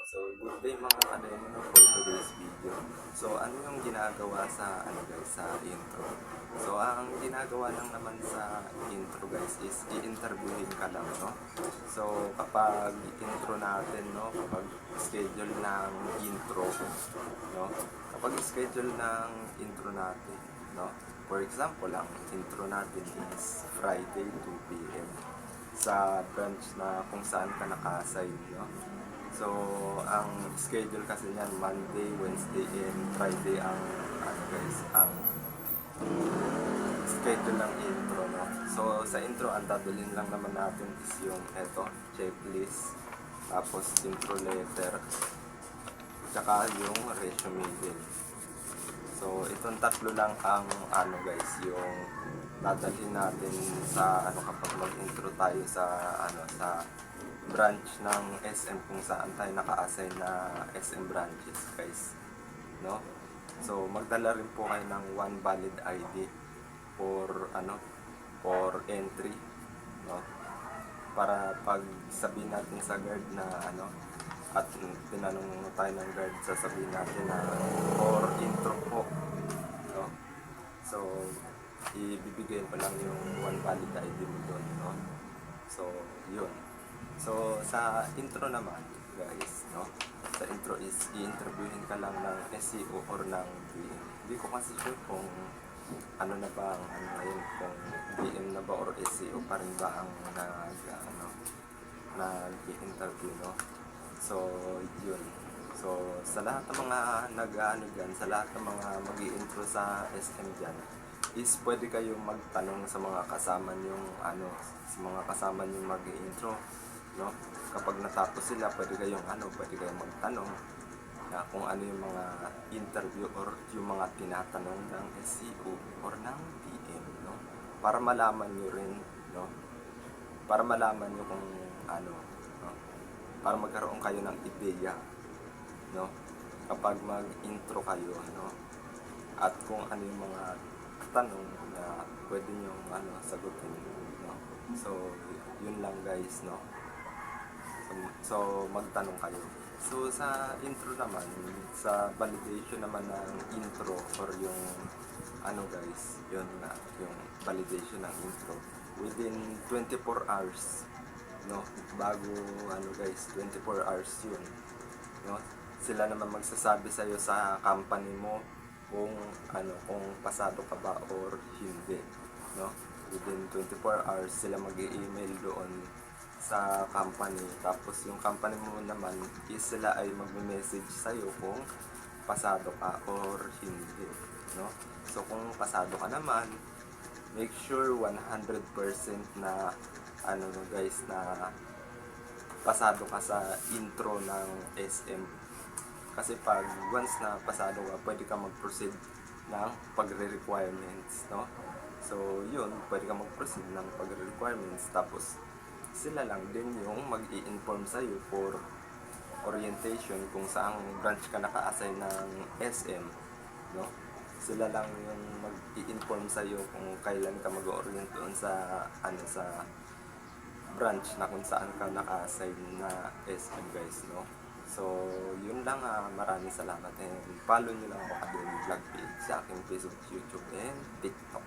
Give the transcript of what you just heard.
So, good day mga kademo for today's video. So, ano yung ginagawa sa guys, sa intro? So, ang ginagawa lang naman sa intro guys is i-interviewin ka lang, no? So, kapag intro natin, no, kapag schedule ng intro, no? Kapag schedule ng intro natin, no? For example, ang intro natin is Friday 2 p.m. sa branch na kung saan ka naka-assign, no? So, ang schedule kasi niyan Monday, Wednesday, and Friday ang guys, ang schedule ng intro, no? So, sa intro, ang dadalhin lang naman natin is yung checklist, tapos intro letter, tsaka yung resume din. So, itong tatlo lang ang guys, yung dadalhin natin sa kapag mag-intro tayo sa sa branch ng SM kung saan tayo naka-assign na SM branches guys, no? So magdala rin po kayo ng one valid ID for for entry, no? Para pag sabihin natin sa guard na at tinanong tayo ng guard, sasabihin natin na for intro po, no? So ibibigay pa lang yung one valid ID mo doon, no? So yun. So, sa intro naman, guys, no? Sa intro is i-interviewin ka lang ng SEO or ng DM. Hindi ko kasi sure kung ano na ba ang ngayon, kung DM na ba or SEO pa rin ba ang nag-interview, no? So, yun. So, sa lahat ng mga dyan, sa lahat ng mga mag-i-intro sa SM dyan, is pwede kayong magtanong sa mga kasama yung sa mga kasama yung mag-i-intro, no? Kapag natapos sila, pwede kayong magtanong na kung ano yung mga interview or yung mga tinatanong ng SEO or ng DM, no? Para malaman nyo rin, no? Para malaman nyo kung no? Para magkaroon kayo ng ideya, no? Kapag mag-intro kayo, no? At kung ano yung mga tanong na pwede nyo sagutin, no? So, yun lang guys, no? So, magtanong kayo. So, sa intro naman, sa validation naman ng intro or yung guys, yun na, yung validation ng intro, within 24 hours, no? Bago, guys, 24 hours yun, no? Sila naman magsasabi sa'yo sa company mo kung kung pasado ka ba or hindi, no? Within 24 hours, sila mag-i-email doon sa company, tapos yung company mo naman is sila ay magme-message sa'yo kung pasado ka or hindi, no? So kung pasado ka naman, make sure 100% na guys, na pasado ka sa intro ng SM. Kasi pag once na pasado ka, pwede ka mag-proceed ng pagre-requirements, no? So yun, pwede ka mag-proceed ng pagre-requirements, tapos sila lang din yung mag-i-inform sa'yo for orientation kung saang branch ka naka-assign ng SM, no? Sila lang yung mag-i-inform sa'yo kung kailan ka mag-orient doon sa sa branch na kung saan ka naka-assign na SM guys, no? So, yun lang, maraming salamat, and follow nyo lang ako Academy Vlog page sa aking Facebook, YouTube, and TikTok.